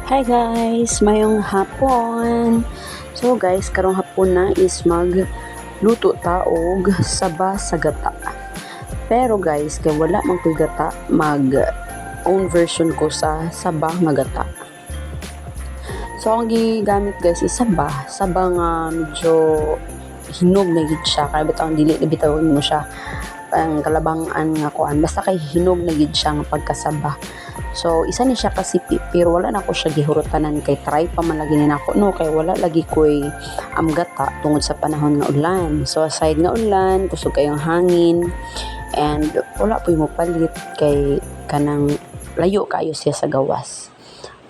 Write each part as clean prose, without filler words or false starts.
Hi guys, mayong hapon. So guys, karong hapon na is magluto taog saba sa gata. Pero guys, kay wala man ko'y gata, mag own version ko sa saba nga gata. So ang gigamit guys is saba nga medyo hinog na gid siya, kaya bitaw dili bitawon mo siya ang kalabangan nga kuan, basta kay hinog na gid siya nga pagkasaba. So isa ni siya kasipi, pero wala na ko siya gihurutanan kay try pa man lagi ni nako no, kay wala lagi ko'y gata tungod sa panahon nga ulan. So aside nga ulan, kusog kayong hangin, and wala po mo palit kay kanang layo kayo siya sa gawas.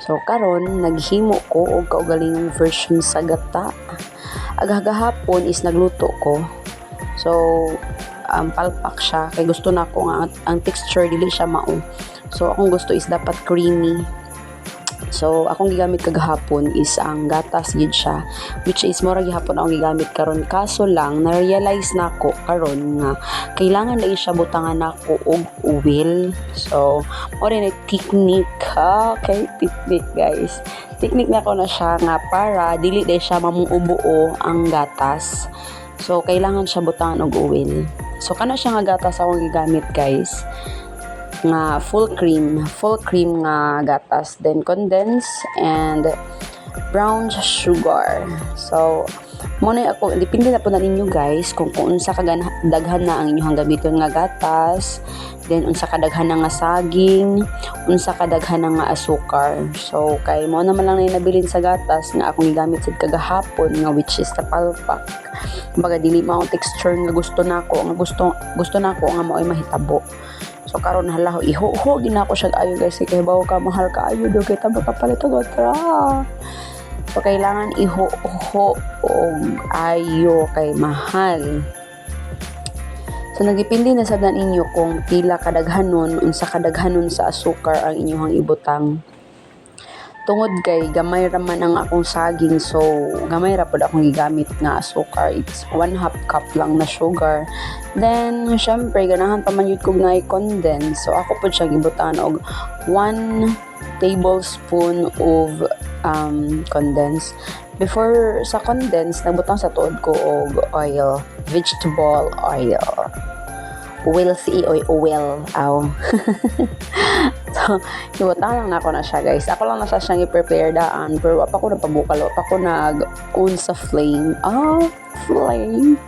So karon naghimo ko og kaugalingong version sa gata. Agahagahapon is nagluto ko. So palpak siya kay gusto na ko nga ang texture dili siya mao. So akong gusto is dapat creamy. So akong gigamit kagahapon is ang gatas gid siya, which is mura gihapon akong gigamit karon, kaso lang na-realize nako karon nga kailangan na siya butangan nako og oil. So mo rin technique okay, technique guys, technique na ko na siya nga para dili day siya mamuubuo ang gatas. So kailangan siya butangan og oil. So kana siya nga gatas akong gigamit guys, nga full cream nga gatas, then condensed and brown sugar. So muna ako, depende na po na ninyo guys kung unsa kadaghan na ang inyong gamiton nga gatas, then unsa kadaghan na nga saging, unsa kadaghan na nga asukar. So kay mo naman lang na nabilin sa gatas nga akong gigamit sad kagahapon nga, which is the palpak. Kumbaga dili mao texture nga gusto nako nga mao'y mahitabo. So karon halaho iho ginako siya ayo guys, kay bawo ka mahal ka ayo do kay taba kapalit og tra. So kailangan iho og ayo kay mahal. So nagdepende na sa inyo kung pila kadaghanon, unsa kadaghanon sa asukar ang inyong ibutang. Tungod kay gamay ra man ang akong saging, so gamay ra pud akong gigamit nga asukar. It's 1/2 cup lang na sugar. Then syempre ganahan pa man yun kog na i-condense, so ako pud siya gibutan og 1 tablespoon of condensed. Before sa condensed, nagbutang sa tuod ko og oil, vegetable oil. Oil. So, iwata lang na ako na siya guys. Ako lang na siya siyang i-prepare daan, pero wapa ko nagpabukal, wapa ko nag-on sa flame. Flame.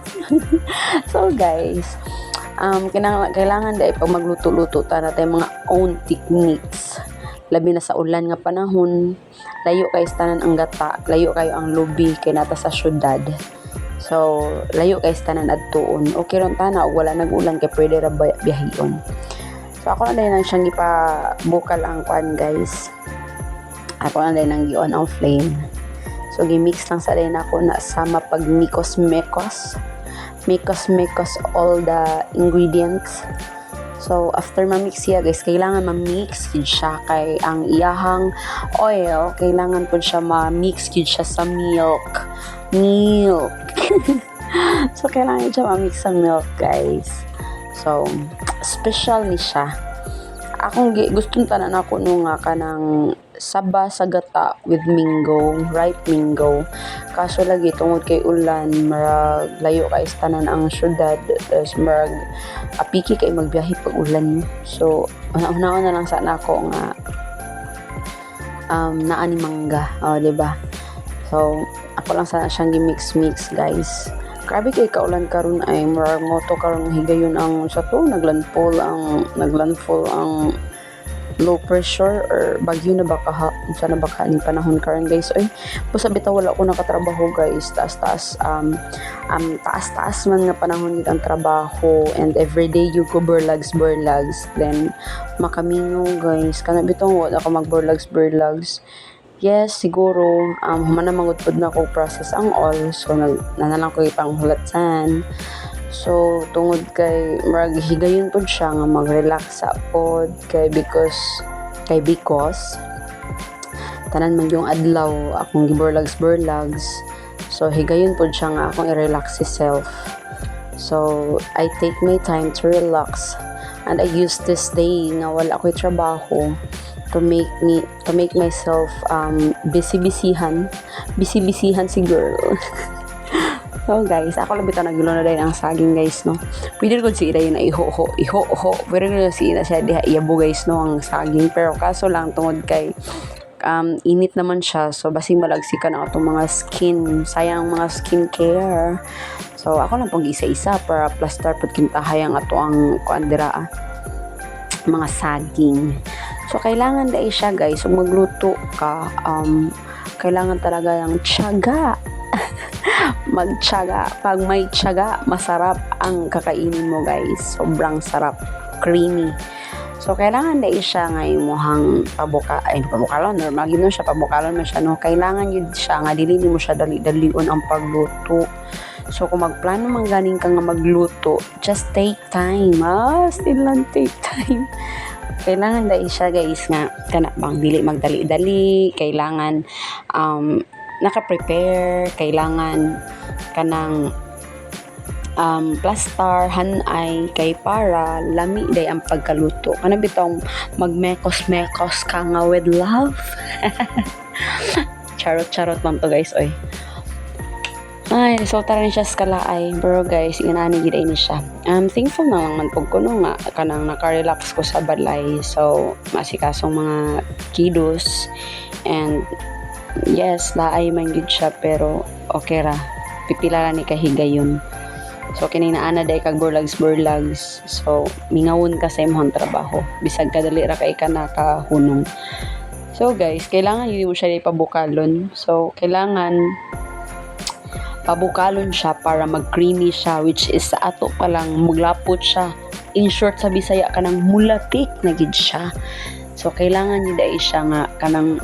So guys, kailangan dahil pag magluto-luto natin mga own techniques. Labi na sa ulan nga panahon, layo kayo tanan ang gata, layo kayo ang lubi kay nata sa syudad. So, layo kayo tanan adtuon. Okay ron tana, wala nag-ulan kay pwede ra biyahiyon. So, ako na din siyang ipabukal ang kuan guys. Ako na din ang gi-on ang flame. So, gimix lang sa din ako na sama pag mikos-mekos all the ingredients. So, after ma-mix siya guys, kailangan ma-mix siya kay ang iyahang oil, kailangan po siya ma-mix siya sa milk. So, kailangan siya ma-mix sa milk guys. So, special ni siya. Akong gustong tanan ako nung nga kanang saba sa gata with mango, ripe mango. Kaso lagi tungod kay ulan, marag layo kay tanan ang syudad, marag apiki kay magbiyahe pag ulan. So una-una na lang sana ako nga naa ni mangga, di ba? So ako lang sana siyang gi-mix guys. Grabe kay kaulan karon ay marag moto karon higayon ang sa to, naglandfall ang low pressure or bagyo na baka unsa na baka ning panahon karon guys. Oy, busa bitaw wala ko nakatrabaho guys, taas man nga panahon gid ang trabaho, and everyday you go burlags, then makamingo guys, kana bitaw wala ka mag burlags. Yes, siguro humana mangudpod na ko process ang all, so nanalang ko ipanghulatsan. So tungod kay marag higayon pod siya nga mag-relax sa pod kay because tanan man yung adlaw akong giburlags. So higayon pod siya nga akong i-relax si self. So I take my time to relax, and I use this day nga wala ako'y trabaho to make myself busy-busyhan si girl. So guys, ako lang bitaw nagulo na dahil ang saging guys no. Pwede ko si Ira yun na iho. Pero si Ira siya diha iyabo guys no ang saging, pero kaso lang tungod kay init naman siya, so basing malagsikan ang atong mga skin, sayang mga skincare. So ako lang pag isa-isa para plaster pud kintahay ang ato ang kuandira mga saging. So kailangan dai siya guys, kung magluto ka kailangan talaga ng tiyaga. Magtiyaga. Pag may tiyaga, masarap ang kakainin mo guys. Sobrang sarap, creamy. So kailangan dai siya nga imuhang pabukalon, normal yun siya, pabukalon mo siya no. Kailangan yun siya nga dili mo siya dali-dalion ang pagluto. So kung magplano man ganing ka nga magluto, just take time. Still lang take time. Kailangan dai siya guys nga kana bang dili magdali-dali, kailangan naka-prepare, kailangan kanang plaster hanay kay para lami day ang pagkaluto. Kana bitong magmekos-mekos ka nga with love. Charot man to guys oy. Ay, resulta rin siya sa kalaay. Pero guys, inani gid ni siya. Thankful na lang man pag kuno nga kanang naka-relax ko sa balay. So, masikasong mga kiddos and yes, laay man gid siya pero okay ra. Pipila ra ni kahigayon. So kininaana day kag burlags. So mingawon ka sa imong trabaho. Bisag kadali ra kay ka nakahunong. So guys, kailangan yun mo siya ipabukalon. So kailangan pabukalon siya para mag-creamy siya, which is sa ato pa lang muglapot siya. In short sa Bisaya kanang mulatik na gid siya. So kailangan ni dai siya nga kanang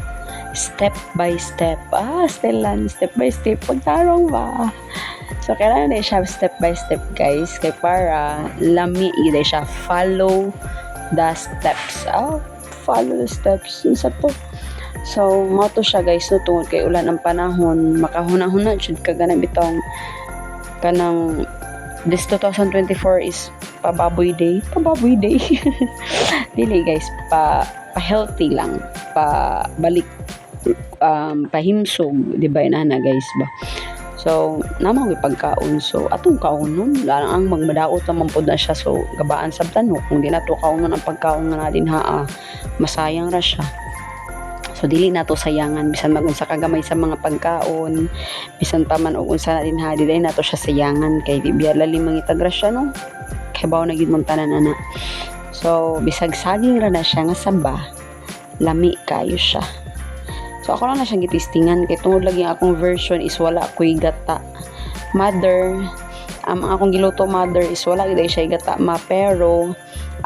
step by step. Stellan, step by step. Pagtarong ba? So, kailangan na siya step by step, guys. Kaya para lami, yun siya. Follow the steps. Follow the steps. Isa to. So, moto siya, guys. No, tungod kay ulan ang panahon. Makahuna-huna. Should ka ganang bitong kanang this 2024 is pababoy day. Dili, guys. Pa-healthy lang. Pa-balik pahimsog, di ba inana guys ba? So namang pagkaon, so atong kaon nun lang ang magmadaot naman po na siya, so gabaan sa tanok kung di na to kaonon ang pagkaon nga natin masayang ra siya. So dili na to sayangan bisan magunsa kagamay sa mga pagkaon, bisan pa man og unsa natin dili na to siya sayangan kay di biya lalim mangitag ra siya no, kay bawo na gid mong tanan ana. So bisag saging ra na siya nga saba, lami kayo siya. So ako lang na siyang gitistingan kay tungod lagi akong version is wala ko'y gata. Mother, ang akong giluto mother is wala gid siya gata ma, pero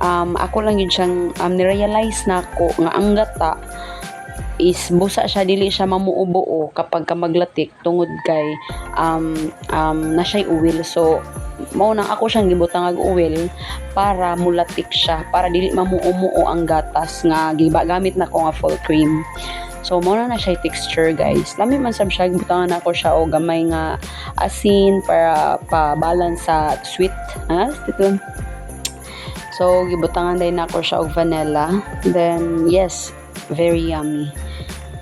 ako lang yun siyang nirealize na ako nga ang gata is busa siya, dili siya mamuubuo kapag ka maglatik tungod kay na siya'y uwil. So mao nang ako siyang gibutang og oil para mulatik siya, para dili mamuumuo ang gatas nga gamit na ko nga full cream. So mao na siya texture guys. Lami man sab siya, gibutangan ako siya o gamay nga asin para pa-balance sa sweet. So gibutangan din ako siya og vanilla. Then yes, very yummy.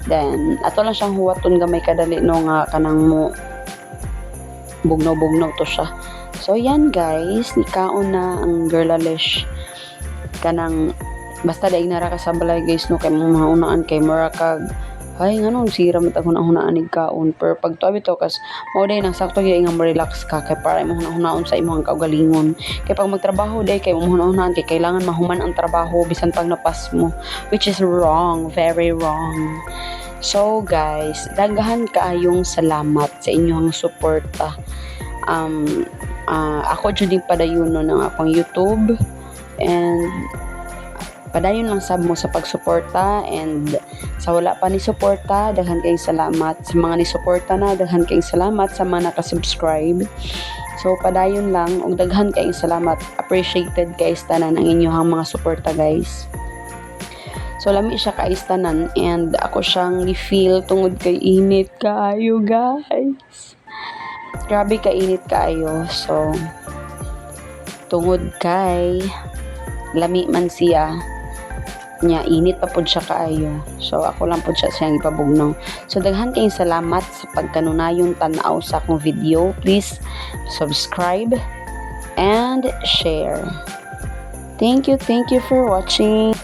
Then ato lang siyang huwaton gamay kadali no nga kanang mo bugnaw to siya. So yan guys, nikaon na ang girlalish kanang basta daig nara ka sa balay guys no, kay mga unaan kay murakag ay nganong sira matag hunaan nig kaon, pero pag tuwa bitaw kas mao day nang sakto gyud nga relax ka kay para imong hunaon sa imong kaugalingon. Kay pag magtrabaho day kay imong hunaan kay kailangan mahuman ang trabaho bisan pag napas mo, which is wrong, very wrong. So guys, daghan kaayong salamat sa inyong suporta. Ako jud din padayon no ng akong YouTube, and padayon lang sab mo sa pagsuporta, and sa wala pa ni suporta daghan kayong salamat. Sa mga ni suporta na daghan kayong salamat, sa mga naka-subscribe. So padayon lang og daghan kayong salamat. Appreciated guys tanan ang inyong mga suporta guys. So lami siya kaistanan, and ako siyang i-feel tungod kay init kaayo guys. Grabe ka init kaayo. So tungod kay lami man siya, nya init pa pud siya kaayo. So ako lang pud siya siyang ipabugnaw. So daghan kayong salamat sa pagkanunayon tan-aw sa akong video. Please subscribe and share. Thank you for watching.